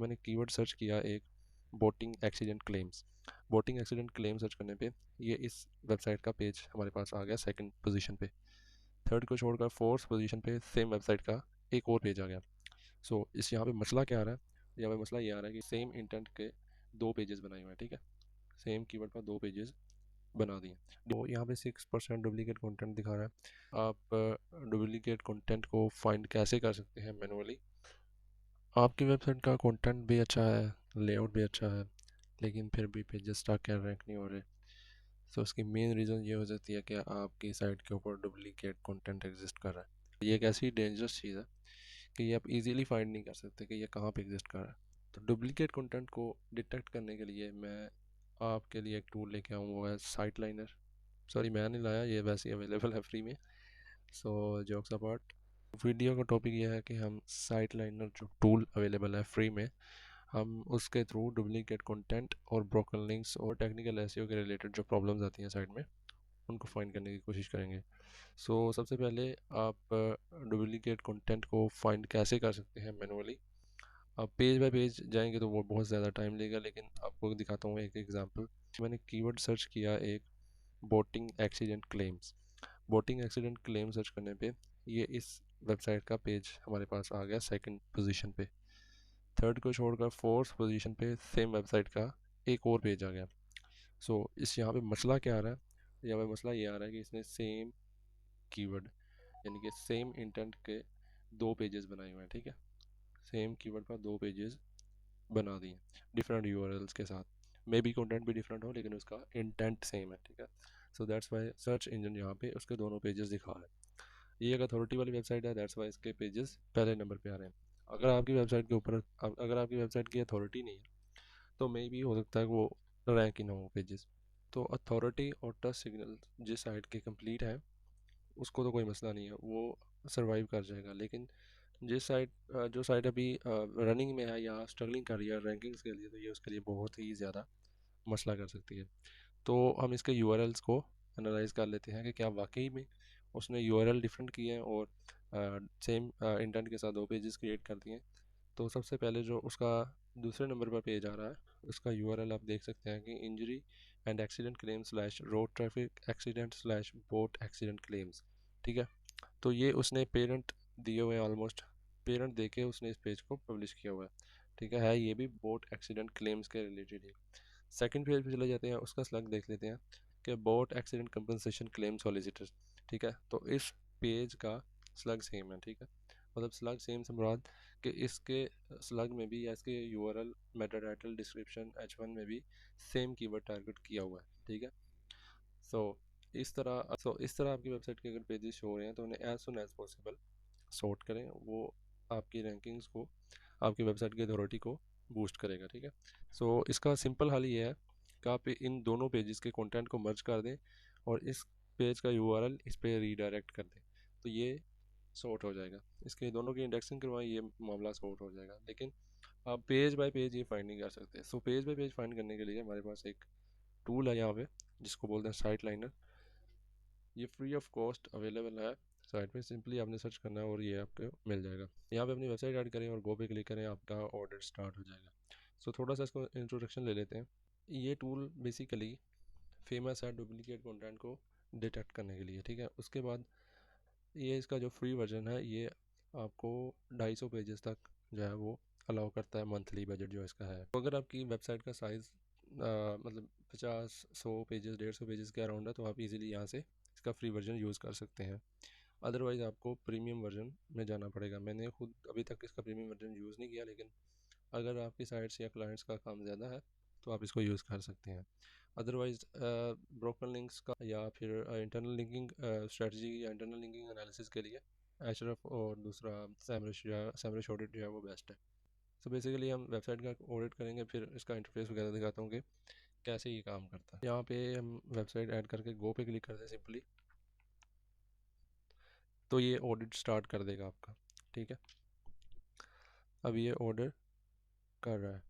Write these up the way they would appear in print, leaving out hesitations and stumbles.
मैंने keyword search किया एक boating accident claims. Boating accident claim search करने पे ये इस वेबसाइट का पेज हमारे पास आ गया सेकंड पोजीशन पे। थर्ड को छोड़कर फोर्थ पोजीशन पे सेम वेबसाइट का एक और पेज आ गया। सो इस यहाँ पे मसला क्या आ रहा है? यहाँ पे मसला ये आ रहा है कि सेम इंटेंट के दो पेजेस बनाए हुए हैं। ठीक है, सेम कीवर्ड पर दो पेजेस बना दिए। तो यहाँ पे 6% डुप्लीकेट कंटेंट दिखा रहा है। आप डुप्लीकेट कंटेंट को फाइंड कैसे कर सकते हैं मैनुअली? आपकी वेबसाइट का कंटेंट भी अच्छा है, लेआउट भी अच्छा है, लेकिन फिर भी पेजेस स्टक या रैंक नहीं हो रहे। तो उसकी मेन रीज़न ये हो सकती है कि आपकी साइट के ऊपर डुप्लीकेट कंटेंट एग्जिस्ट कर रहा है। ये एक ऐसी डेंजरस चीज़ है कि ये आप इजीली फाइंड नहीं कर सकते कि ये कहाँ पे एग्जिस्ट कर रहा है। तो डुप्लीकेट कंटेंट को डिटेक्ट करने के लिए मैं आपके लिए एक टूल लेके आऊँ, वो है साइट लाइनर। सॉरी, मैं नहीं लाया, ये वैसे ही अवेलेबल है फ्री में। सो जोक्स अपार्ट, वीडियो का टॉपिक ये है कि हम साइट लाइनर जो टूल अवेलेबल है फ्री में, हम उसके थ्रू डुप्लीकेट कंटेंट और ब्रोकन लिंक्स और टेक्निकल एसईओ के रिलेटेड जो प्रॉब्लम्स आती हैं साइट में, उनको फाइंड करने की कोशिश करेंगे। सबसे पहले आप डुप्लीकेट कंटेंट को फाइंड कैसे कर सकते हैं मैनुअली? आप पेज बाय पेज जाएंगे तो वो बहुत ज़्यादा टाइम लेगा, लेकिन आपको दिखाता हूँ एक एग्जांपल। मैंने कीवर्ड सर्च किया एक boating accident claims. Boating accident claim search करने पे ये इस वेबसाइट का पेज हमारे पास आ गया सेकंड पोजीशन पे। थर्ड को छोड़कर फोर्थ पोजीशन पे सेम वेबसाइट का एक और पेज आ गया। इस यहाँ पे मसला क्या आ रहा है? यहाँ पे मसला ये आ रहा है कि इसने सेम कीवर्ड, यानी कि सेम इंटेंट के दो पेजेस बनाए हुए हैं। ठीक है, सेम कीवर्ड पर दो पेजेस बना दिए डिफरेंट यूआरएल्स के साथ। मे बी कंटेंट भी डिफरेंट हो, लेकिन उसका इंटेंट सेम है। ठीक है, so that's why search engine यहाँ पे उसके दोनों पेजेस दिखा रहा है। ये एक अथॉरिटी वाली वेबसाइट है, दैट्स वाई इसके पेजेस पहले नंबर पे आ रहे हैं। अगर आपकी वेबसाइट के ऊपर अगर आपकी वेबसाइट की अथॉरिटी नहीं है तो मे भी हो सकता है कि वो रैंक ही ना हो पेजेस। तो अथॉरिटी और ट्रस्ट सिग्नल जिस साइट के कंप्लीट है उसको तो कोई मसला नहीं है, वो सरवाइव कर जाएगा। लेकिन जिस साइट जो साइट अभी रनिंग में है या स्ट्रगलिंग कर रही है रैंकिंग्स के लिए, तो ये उसके लिए बहुत ही ज़्यादा मसला कर सकती है। तो हम इसके यूआरएल्स को एनालाइज कर लेते हैं कि क्या वाकई में उसने यूआरएल डिफरेंट किए हैं और सेम इंटेंट के साथ दो पेजेस क्रिएट कर दिए हैं। तो सबसे पहले जो उसका दूसरे नंबर पर पेज आ रहा है, उसका यूआरएल आप देख सकते हैं कि injury and accident claim slash road traffic accident slash boat accident claims. ठीक है, तो ये उसने पेरेंट दिए हुए हैं, ऑलमोस्ट पेरेंट दे के उसने इस पेज को पब्लिश किया हुआ है। ठीक है ये भी बोट एक्सीडेंट क्लेम्स के रिलेटेड है। सेकंड पेज पे चले जाते हैं, उसका स्लग देख लेते हैं कि boat accident compensation claim solicitor. ठीक है, तो इस पेज का स्लग सेम है। ठीक है, मतलब स्लग सेम से मुराद कि इसके स्लग में भी या इसके URL Meta title description H1 में भी सेम कीवर्ड टारगेट किया हुआ है। ठीक है, सो इस तरह आपकी वेबसाइट के अगर पेजेस शो हो रहे हैं तो उन्हें as soon as possible sort करें। वो आपकी रैंकिंग्स को, आपकी वेबसाइट की अथॉरिटी को बूस्ट करेगा। ठीक है, इसका सिंपल हल ये है कि आप इन दोनों पेजेस के कंटेंट को मर्ज कर दें और इस पेज का यूआरएल इस पे रीडायरेक्ट कर दें, तो ये सॉर्ट हो जाएगा। इसके दोनों की इंडेक्सिंग करवाएं, ये मामला सॉर्ट हो जाएगा। लेकिन आप पेज बाय पेज ये फाइंड नहीं कर सकते। पेज बाय पेज फाइंड करने के लिए हमारे पास एक टूल है यहाँ पे, जिसको बोलते हैं साइट लाइनर। ये फ्री ऑफ कॉस्ट अवेलेबल है साइट पे, सिंपली आपने सर्च करना है और ये आपको मिल जाएगा। यहाँ पे अपनी वेबसाइट ऐड करें और गो पे क्लिक करें, आपका ऑर्डर स्टार्ट हो जाएगा। थोड़ा सा इसको इंट्रोडक्शन ले लेते हैं। ये टूल बेसिकली फेमस है डुप्लीकेट कंटेंट को डिटेक्ट करने के लिए। ठीक है, उसके बाद ये इसका जो फ्री वर्जन है ये आपको 250 पेजेस तक जो है वो अलाउ करता है, मंथली बजट जो इसका है। तो अगर आपकी वेबसाइट का साइज़ मतलब 50 100 पेजेस 150 पेजेस के अराउंड है तो आप इजीली यहाँ से इसका फ्री वर्जन यूज़ कर सकते हैं। अदरवाइज़ आपको प्रीमियम वर्जन में जाना पड़ेगा। मैंने खुद अभी तक इसका प्रीमियम वर्जन यूज़ नहीं किया, लेकिन अगर आपकी साइट्स या क्लाइंट्स का काम ज़्यादा है तो आप इसको यूज़ कर सकते हैं। अदरवाइज़ ब्रोकन लिंक्स का या फिर इंटरनल लिंकिंग स्ट्रेटजी या इंटरनल लिंकिंग एनालिसिस के लिए एचरफ और दूसरा सैमरश ऑडिट जो है वो बेस्ट है। बेसिकली हम वेबसाइट का ऑडिट करेंगे, फिर इसका इंटरफेस वगैरह दिखाता हूँ कि कैसे ये काम करता है। यहाँ पे हम वेबसाइट ऐड करके गो पे क्लिक करते हैं सिंपली, तो ये ऑडिट स्टार्ट कर देगा आपका। ठीक है, अब ये ऑर्डर कर रहा है।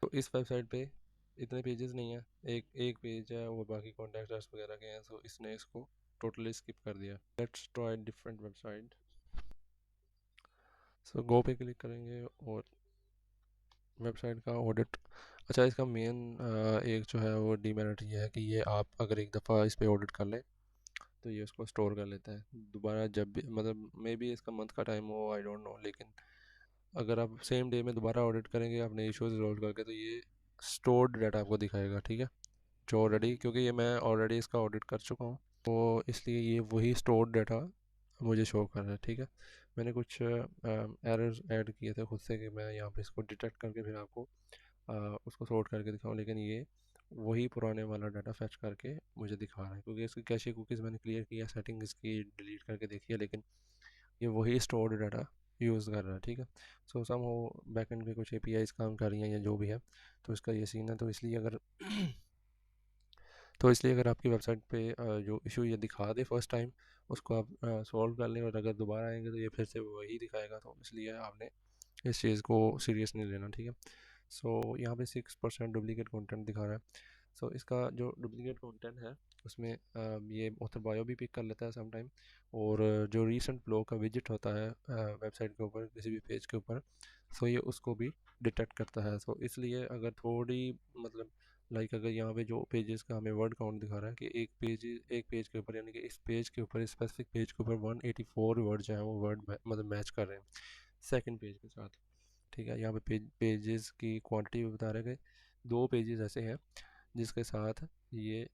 तो इस वेबसाइट पे इतने पेजेस नहीं है, एक एक पेज है और बाकी कॉन्टैक्ट अस वगैरह के हैं। इसने इसको टोटली स्किप कर दिया। Let's try different website. So go पे क्लिक करेंगे और वेबसाइट का ऑडिट। अच्छा, इसका मेन एक जो है वो डीमेरिट ये है कि ये आप अगर एक दफ़ा इस पे ऑडिट कर लें तो ये उसको स्टोर कर लेता है दोबारा, जब भी मतलब मे बी इसका मंथ का टाइम हो, आई डोंट नो, लेकिन अगर आप सेम डे में दोबारा ऑडिट करेंगे अपने इश्यूज रिजॉल्व करके तो ये स्टोर्ड डाटा आपको दिखाएगा, ठीक है, जो ऑलरेडी, क्योंकि ये मैं ऑलरेडी इसका ऑडिट कर चुका हूँ तो इसलिए ये वही स्टोर्ड डाटा मुझे शो कर रहा है, ठीक है। मैंने कुछ एरर्स ऐड किए थे खुद से कि मैं यहाँ पे इसको डिटेक्ट करके फिर आपको उसको सॉर्ट करके दिखाऊँ, लेकिन ये वही पुराने वाला डाटा फैच करके मुझे दिखा रहा है क्योंकि इसकी कैशे कुकीज़ मैंने क्लियर किया, सेटिंग इसकी डिलीट करके देखी है, लेकिन ये वही स्टोर्ड डाटा यूज़ कर रहा है, ठीक है। सो सम हो बैकएंड पे कुछ एपीआईज काम कर रही हैं या जो भी है, तो इसका ये सीन है। तो इसलिए अगर आपकी वेबसाइट पे जो इशू ये दिखा दे फर्स्ट टाइम, उसको आप सॉल्व कर लें और अगर दोबारा आएंगे तो ये फिर से वही दिखाएगा, तो इसलिए आपने इस चीज़ को सीरियस नहीं लेना, ठीक है। सो यहाँ पे 6% डुप्लीकेट कंटेंट दिखा रहा है। सो इसका जो डुप्लीकेट कंटेंट है उसमें ये ऑथर बायो भी पिक कर लेता है सम टाइम, और जो रीसेंट ब्लॉग का विजिट होता है वेबसाइट के ऊपर किसी भी पेज के ऊपर, सो ये उसको भी डिटेक्ट करता है। सो इसलिए अगर थोड़ी मतलब अगर यहाँ पे जो पेजेस का हमें वर्ड काउंट दिखा रहा है कि एक पेज के ऊपर, यानी कि इस पेज के ऊपर, स्पेसिफिक पेज के ऊपर 184 वर्ड जो है वो वर्ड मतलब मैच कर रहे हैं सेकंड पेज के साथ, ठीक है। यहाँ पे पेजेस की क्वांटिटी भी बता रहे हैं कि 2 पेजेस ऐसे हैं जिसके साथ ये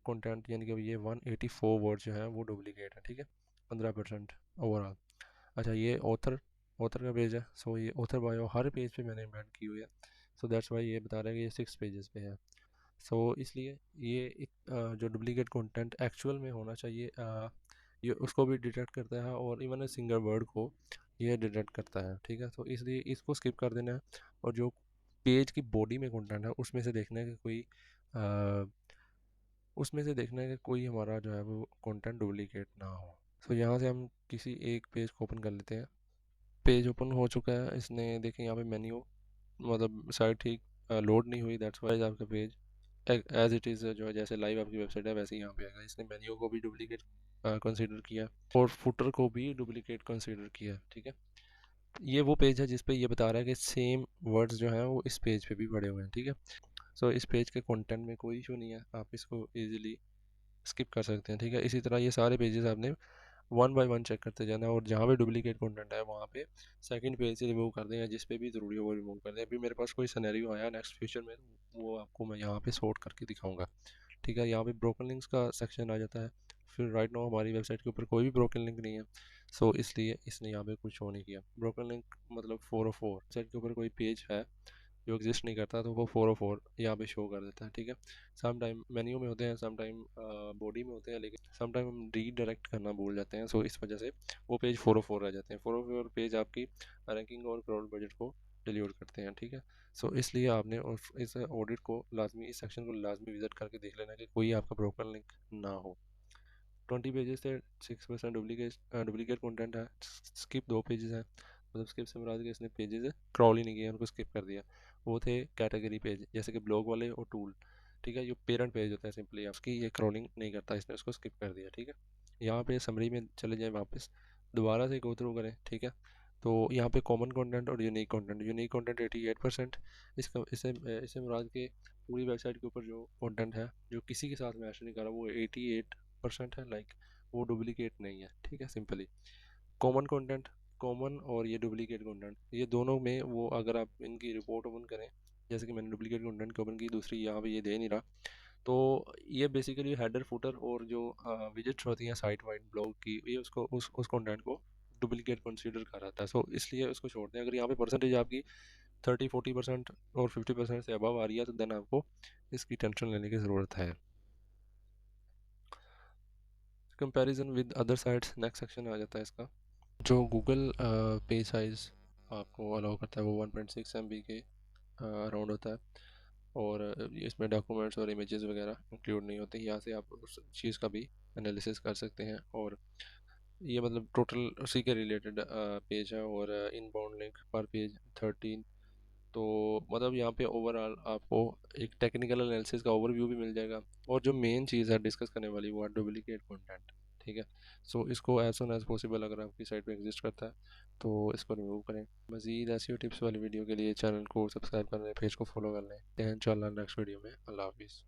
कंटेंट, यानी कि ये 184 वर्ड जो है वो डुप्लीकेट है, ठीक है, 15% ओवरऑल। अच्छा, ये ऑथर का पेज है। सो ये ऑथर बायो हर पेज पे मैंने ऐड की हुई है, सो दैट्स वाई ये बता रहा है कि ये 6 पेजेस पे है। सो इसलिए ये जो डुप्लीकेट कंटेंट एक्चुअल में होना चाहिए ये उसको भी डिटेक्ट करता है, और इवन सिंगल वर्ड को ये डिटेक्ट करता है, ठीक है। तो इसलिए इसको स्किप कर देना है, और जो पेज की बॉडी में कंटेंट है उसमें से देखना है कि कोई हमारा जो है वो कंटेंट डुप्लीकेट ना हो। सो यहाँ से हम किसी एक पेज को ओपन कर लेते हैं। पेज ओपन हो चुका है, इसने देखें यहाँ पे मेन्यू, मतलब साइट ठीक लोड नहीं हुई, दैट्स वाइज आपका पेज एज इट इज़ जो है जैसे लाइव आपकी वेबसाइट है वैसे ही यहाँ पे आएगा। इसने मेन्यू को भी डुप्लीकेट कंसीडर किया और फुटर को भी डुप्लीकेट कंसीडर किया, ठीक है। ये वो पेज है जिस पे ये बता रहा है कि सेम वर्ड्स जो हैं वो इस पेज पे भी पड़े हुए हैं, ठीक है। सो इस पेज के कंटेंट में कोई इशू नहीं है, आप इसको इजीली स्किप कर सकते हैं, ठीक है। इसी तरह ये सारे पेजेस आपने वन बाय वन चेक करते जाना, और जहाँ पे डुप्लीकेट कंटेंट है वहाँ पे सेकंड पेज से रिमूव कर दें, या जिस पे भी ज़रूरी हो वो रिमूव कर दें। अभी मेरे पास कोई सिनेरियो आया नेक्स्ट फ्यूचर में, वो आपको मैं यहाँ पे सॉर्ट करके दिखाऊंगा, ठीक है। यहाँ पे ब्रोकन लिंक्स का सेक्शन आ जाता है। फिर राइट नाउ हमारी वेबसाइट के ऊपर कोई भी ब्रोकन लिंक नहीं है, सो इसलिए इसने यहाँ पे कुछ शो नहीं किया। ब्रोकन लिंक मतलब 404 वेबसाइट के ऊपर कोई पेज है जो एग्जिस्ट नहीं करता तो वो 404 यहाँ पे शो कर देता है, ठीक है। सम टाइम मेन्यू में होते हैं, सम टाइम बॉडी में होते हैं, लेकिन सम टाइम हम रीडायरेक्ट करना भूल जाते हैं, सो इस वजह से वो पेज 404 रह जाते हैं। 404 पेज आपकी रैंकिंग और क्राउड बजट को डिलीट करते हैं, ठीक है। सो इसलिए आपने इस ऑडिट को लाजमी, इस सेक्शन को लाजमी विजिट करके देख लेना कि कोई आपका ब्रोकन लिंक ना हो। 20 पेजेस से 6% डुप्लीकेट कंटेंट है। स्किप 2 पेजेस हैं, मतलब स्किप से मुराद कि इसने पेजेस क्रॉल ही नहीं किया, उनको स्किप कर दिया। वो थे कैटेगरी पेज जैसे कि ब्लॉग वाले और टूल, ठीक है। जो पेरेंट पेज होता है सिंपली आपकी ये क्रॉलिंग नहीं करता, इसने उसको स्किप कर दिया, ठीक है। यहाँ पे समरी में चले जाएँ वापस, दोबारा से गो थ्रू करें, ठीक है। तो यहाँ पे कॉमन कंटेंट और यूनिक कंटेंट 88%। इसका इससे इससे मुराद के पूरी वेबसाइट के ऊपर जो कंटेंट है जो किसी के साथ मैच नहीं कर रहा वो 88% है, वो डुप्लीकेट नहीं है, ठीक है। सिंपली कॉमन कंटेंट, कॉमन और ये डुप्लीकेट कंटेंट, ये दोनों में वो अगर आप इनकी रिपोर्ट ओपन करें, जैसे कि मैंने डुप्लीकेट कंटेंट की ओपन की, दूसरी यहाँ पे ये दे नहीं रहा, तो ये बेसिकली हेडर फुटर और जो विजिट्स होती हैं साइट वाइड ब्लॉग की, ये उसको उस कंटेंट को डुप्लीकेट कंसीडर कर रहा था। सो इसलिए उसको छोड़ दें। अगर यहाँ पे परसेंटेज आपकी 30-40% और 50% से अबव आ रही है तो देन आपको इसकी टेंशन लेने की ज़रूरत है। Comparison with other sites next section आ जाता है इसका। जो गूगल पेज साइज़ आपको अलाउ करता है वो 1.6 MB के अराउंड होता है, और इसमें डॉक्यूमेंट्स और इमेजेस वगैरह इंक्लूड नहीं होते। यहाँ से आप उस चीज़ का भी एनालिसिस कर सकते हैं, और ये मतलब टोटल उसी के रिलेटेड पेज है, और इनबाउंड लिंक पर पेज 13 तो मतलब यहाँ पे ओवरऑल आपको एक टेक्निकल एनालिसिस का ओवरव्यू भी मिल जाएगा, और जो मेन चीज़ है डिस्कस करने वाली वो है डुप्लीकेट कंटेंट। ठीक है, सो इसको एज सुन एज पॉसिबल अगर आपकी साइट पे एग्जिस्ट करता है तो इसको रिमूव करें। मज़ीद ऐसी टिप्स वाली वीडियो के लिए चैनल को सब्सक्राइब कर लें, पेज को फॉलो कर लें। इंशाल्लाह नेक्स्ट वीडियो में। अल्लाह हाफिज़।